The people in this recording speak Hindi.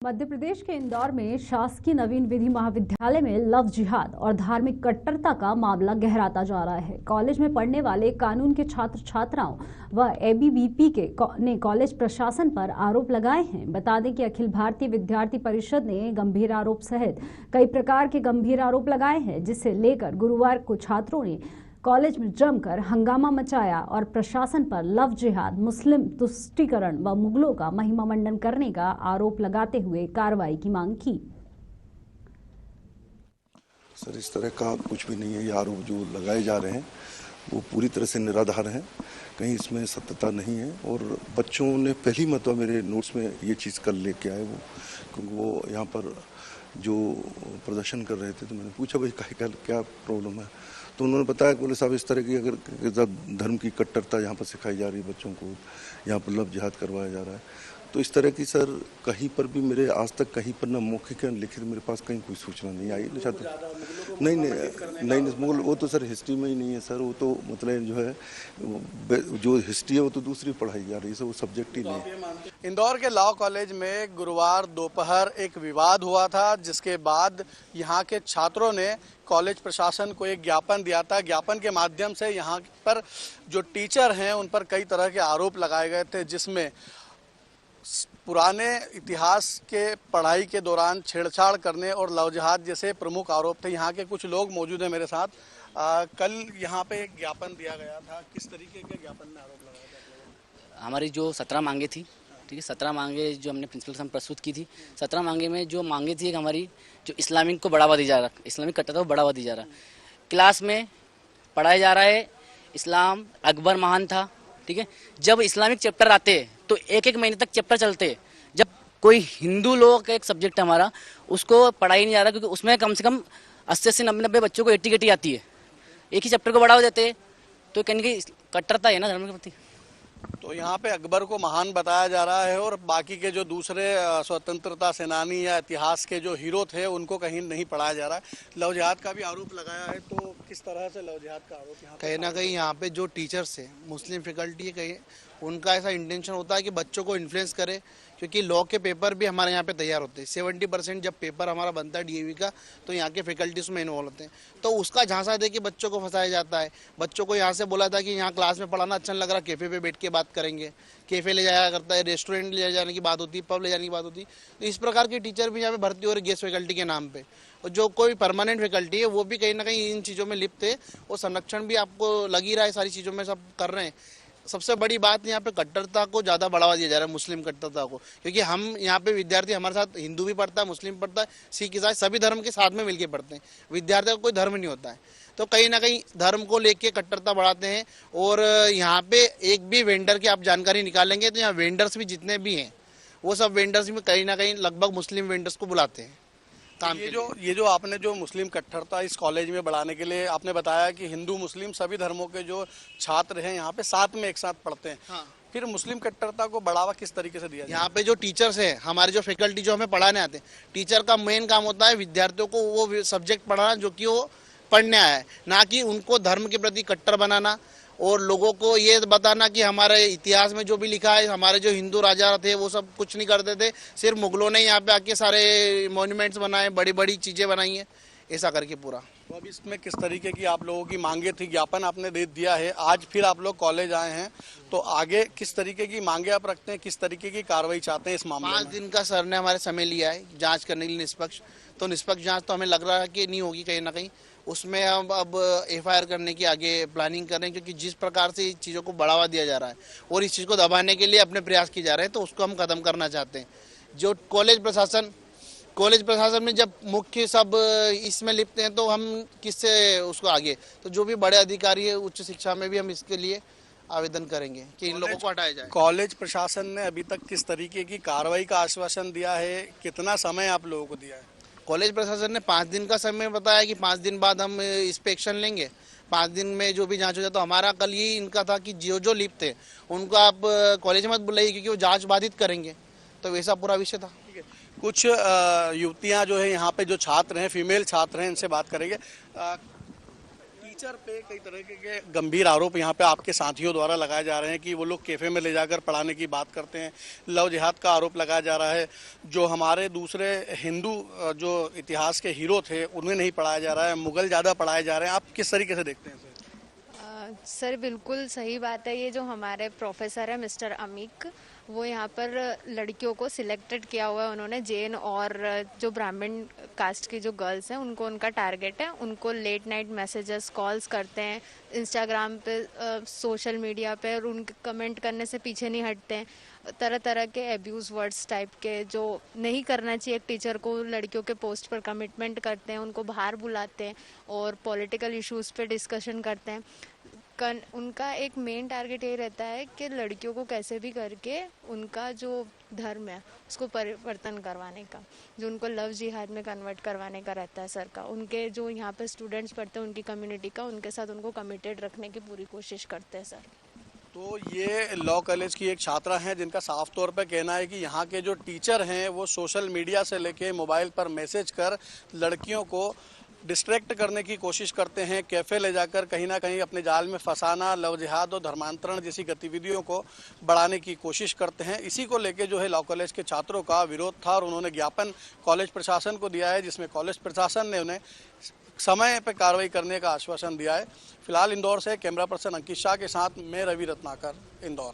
मध्य प्रदेश के इंदौर में शासकीय नवीन विधि महाविद्यालय में लव जिहाद और धार्मिक कट्टरता का मामला गहराता जा रहा है। कॉलेज में पढ़ने वाले कानून के छात्र छात्राओं व एबीवीपी ने कॉलेज प्रशासन पर आरोप लगाए हैं। बता दें कि अखिल भारतीय विद्यार्थी परिषद ने गंभीर आरोप सहित कई प्रकार के गंभीर आरोप लगाए हैं, जिसे लेकर गुरुवार को छात्रों ने कॉलेज में जमकर हंगामा मचाया और प्रशासन पर लव जिहाद, मुस्लिम तुष्टीकरण व मुगलों का महिमा मंडन करने का आरोप लगाते हुए कार्रवाई की मांग की। सर, इस तरह का कुछ भी नहीं है। ये आरोप जो लगाए जा रहे हैं वो पूरी तरह से निराधार हैं, कहीं इसमें सत्यता नहीं है। और बच्चों ने पहली मरतबा मेरे नोट्स में ये चीज़ कर लेके आए, वो क्योंकि वो यहाँ पर जो प्रदर्शन कर रहे थे तो मैंने पूछा भाई क्या प्रॉब्लम है, तो उन्होंने बताया कि बोले साहब इस तरह की अगर धर्म की कट्टरता यहाँ पर सिखाई जा रही है, बच्चों को यहाँ पर लव जिहाद करवाया जा रहा है। तो इस तरह की सर कहीं पर भी मेरे आज तक कहीं पर ना मौखिक या लिखित मेरे पास कहीं कोई सूचना नहीं आई। नहीं मुगल वो तो सर हिस्ट्री में ही नहीं है सर। वो तो मतलब जो है जो हिस्ट्री है वो तो दूसरी पढ़ाई जा रही है सर, वो सब्जेक्ट ही नहीं है। इंदौर के लॉ कॉलेज में गुरुवार दोपहर एक विवाद हुआ था, जिसके बाद यहाँ के छात्रों ने कॉलेज प्रशासन को एक ज्ञापन दिया था। ज्ञापन के माध्यम से यहाँ पर जो टीचर हैं उन पर कई तरह के आरोप लगाए गए थे, जिसमें पुराने इतिहास के पढ़ाई के दौरान छेड़छाड़ करने और लव जिहाद जैसे प्रमुख आरोप थे। यहाँ के कुछ लोग मौजूद हैं मेरे साथ। कल यहाँ पे एक ज्ञापन दिया गया था, किस तरीके के ज्ञापन में आरोप लगाया था? हमारी जो 17 मांगे थी, ठीक है, 17 मांगे जो हमने प्रिंसिपल के सामने प्रस्तुत की थी। 17 मांगे में जो मांगे थी, एक हमारी जो इस्लामिक को बढ़ावा दी जा रहा, इस्लामिक कट्टरता को बढ़ावा दी जा रहा। क्लास में पढ़ाया जा रहा है इस्लाम अकबर महान था, ठीक है। जब इस्लामिक चैप्टर आते तो एक महीने तक चैप्टर चलते। जब कोई हिंदू लोग का एक सब्जेक्ट है हमारा, उसको पढ़ाई नहीं जा रहा, क्योंकि उसमें कम से कम 80 से 90 बच्चों को 80 आती है। एक ही चैप्टर को बढ़ावा देते तो कहीं की कट्टरता है ना धर्म के प्रति। तो यहाँ पे अकबर को महान बताया जा रहा है और बाकी के जो दूसरे स्वतंत्रता सेनानी या इतिहास के जो हीरो थे उनको कहीं नहीं पढ़ाया जा रहा है। लव जिहाद का भी आरोप लगाया है, तो किस तरह से लव जिहाद का आरोप यहाँ कहीं ना कहीं यहाँ पे जो टीचर्स है, मुस्लिम फैकल्टी है, कहीं उनका ऐसा इंटेंशन होता है कि बच्चों को इन्फ्लुएंस करे, क्योंकि लॉ के पेपर भी हमारे यहाँ पे तैयार होते हैं। 70% जब पेपर हमारा बनता है डीएवी का, तो यहाँ के फैकल्टी उसमें इन्वॉल्व होते हैं। तो उसका झांसा दे के बच्चों को फंसाया जाता है। बच्चों को यहाँ से बोला था कि यहाँ क्लास में पढ़ाना अच्छा नहीं लग रहा, कैफे पे बैठ के बात करेंगे। कैफे ले जाया करता है, रेस्टोरेंट ले जाने की बात होती है, पब ले जाने की बात होती है। तो इस प्रकार के टीचर भी यहाँ पे भर्ती हो रहे गेस्ट फैकल्टी के नाम पे। और जो कोई परमानेंट फैकल्टी है वो भी कहीं ना कहीं इन चीज़ों में लिप्त है, और संरक्षण भी आपको लग ही रहा है, सारी चीज़ों में सब कर रहे हैं। सबसे बड़ी बात यहाँ पे कट्टरता को ज़्यादा बढ़ावा दिया जा रहा है, मुस्लिम कट्टरता को, क्योंकि हम यहाँ पे विद्यार्थी हमारे साथ हिंदू भी पढ़ता है, मुस्लिम पढ़ता है, सिख ईसाई सभी धर्म के साथ में मिलके पढ़ते हैं। विद्यार्थी का कोई धर्म नहीं होता है, तो कहीं ना कहीं धर्म को लेके कट्टरता बढ़ाते हैं। और यहाँ पे एक भी वेंडर की आप जानकारी निकालेंगे तो यहाँ वेंडर्स भी जितने भी हैं वो सब वेंडर्स में कहीं ना कहीं लगभग मुस्लिम वेंडर्स को बुलाते हैं। ये जो आपने जो मुस्लिम कट्टरता इस कॉलेज में बढ़ाने के लिए आपने बताया कि हिंदू मुस्लिम सभी धर्मों के जो छात्र हैं यहाँ पे साथ में एक साथ पढ़ते हैं। हाँ। फिर मुस्लिम कट्टरता को बढ़ावा किस तरीके से दिया जाए? यहाँ पे जो टीचर्स हैं, हमारे जो फैकल्टी जो हमें पढ़ाने आते हैं, टीचर का मेन काम होता है विद्यार्थियों को वो सब्जेक्ट पढ़ाना जो कि वो पढ़ने आया है, ना कि उनको धर्म के प्रति कट्टर बनाना और लोगों को ये बताना कि हमारे इतिहास में जो भी लिखा है, हमारे जो हिंदू राजा थे वो सब कुछ नहीं करते थे, सिर्फ मुगलों ने यहाँ पे आके सारे मॉन्यूमेंट्स बनाए, बड़ी बड़ी चीज़ें बनाई हैं, ऐसा करके पूरा। तो अब इसमें किस तरीके की आप लोगों की मांगे थी? ज्ञापन आपने दे दिया है, आज फिर आप लोग कॉलेज आए हैं, तो आगे किस तरीके की मांगे आप रखते हैं, किस तरीके की कार्रवाई चाहते हैं इस मामले में? 5 दिन का सर ने हमारे समय लिया है जाँच करने के लिए निष्पक्ष। तो निष्पक्ष जाँच तो हमें लग रहा है कि नहीं होगी कहीं ना कहीं, उसमें हम अब एफआईआर करने की आगे प्लानिंग कर रहे हैं, क्योंकि जिस प्रकार से चीज़ों को बढ़ावा दिया जा रहा है और इस चीज़ को दबाने के लिए अपने प्रयास किए जा रहे हैं, तो उसको हम खत्म करना चाहते हैं। जो कॉलेज प्रशासन में जब मुख्य सब इसमें लिप्त हैं, तो हम किससे उसको आगे, तो जो भी बड़े अधिकारी है उच्च शिक्षा में भी हम इसके लिए आवेदन करेंगे कि इन लोगों को हटाया जाए। कॉलेज प्रशासन ने अभी तक किस तरीके की कार्रवाई का आश्वासन दिया है, कितना समय आप लोगों को दिया है? कॉलेज प्रशासन ने 5 दिन का समय बताया कि 5 दिन बाद हम इस पे एक्शन लेंगे। 5 दिन में जो भी जांच हो जाए, तो हमारा कल यही इनका था कि जो लिप्त थे उनको आप कॉलेज मत बुलाइए, क्योंकि वो जांच बाधित करेंगे, तो वैसा पूरा विषय था। ठीक है, कुछ युवतियां जो है यहाँ पे जो छात्र हैं, फीमेल छात्र हैं, इनसे बात करेंगे। टीचर पे कई तरह के गंभीर आरोप यहाँ पे आपके साथियों द्वारा लगाए जा रहे हैं कि वो लोग कैफे में ले जाकर पढ़ाने की बात करते हैं। लव जिहाद का आरोप लगाया जा रहा है। जो हमारे दूसरे हिंदू जो इतिहास के हीरो थे उन्हें नहीं पढ़ाया जा रहा है, मुगल ज़्यादा पढ़ाए जा रहे हैं। आप किस तरीके से देखते हैं सर? सर बिल्कुल सही बात है। ये जो हमारे प्रोफेसर है मिस्टर अमीक, वो यहाँ पर लड़कियों को सिलेक्टेड किया हुआ है उन्होंने। जैन और जो ब्राह्मण कास्ट की जो गर्ल्स हैं उनको उनका टारगेट है। उनको लेट नाइट मैसेजेस कॉल्स करते हैं इंस्टाग्राम पे, सोशल मीडिया पे, और उनके कमेंट करने से पीछे नहीं हटते हैं। तरह तरह के एब्यूज़ वर्ड्स टाइप के जो नहीं करना चाहिए एक टीचर को, लड़कियों के पोस्ट पर कमिटमेंट करते हैं, उनको बाहर बुलाते हैं और पॉलिटिकल इश्यूज़ पे डिस्कशन करते हैं। उनका एक मेन टारगेट ये रहता है कि लड़कियों को कैसे भी करके उनका जो धर्म है उसको परिवर्तन करवाने का, जो उनको लव जिहाद में कन्वर्ट करवाने का रहता है सर का। उनके जो यहाँ पे स्टूडेंट्स पढ़ते हैं उनकी कम्युनिटी का, उनके साथ उनको कमिटेड रखने की पूरी कोशिश करते हैं सर। तो ये लॉ कॉलेज की एक छात्रा हैं जिनका साफ तौर पर कहना है कि यहाँ के जो टीचर हैं वो सोशल मीडिया से लेके मोबाइल पर मैसेज कर लड़कियों को डिस्ट्रैक्ट करने की कोशिश करते हैं, कैफ़े ले जाकर कहीं ना कहीं अपने जाल में फंसाना, लव जिहाद और धर्मांतरण जैसी गतिविधियों को बढ़ाने की कोशिश करते हैं। इसी को लेके जो है लॉ कॉलेज के छात्रों का विरोध था और उन्होंने ज्ञापन कॉलेज प्रशासन को दिया है, जिसमें कॉलेज प्रशासन ने उन्हें समय पर कार्रवाई करने का आश्वासन दिया है। फिलहाल इंदौर से कैमरा पर्सन अंकित शाह के साथ मैं रवि रत्नाकर, इंदौर।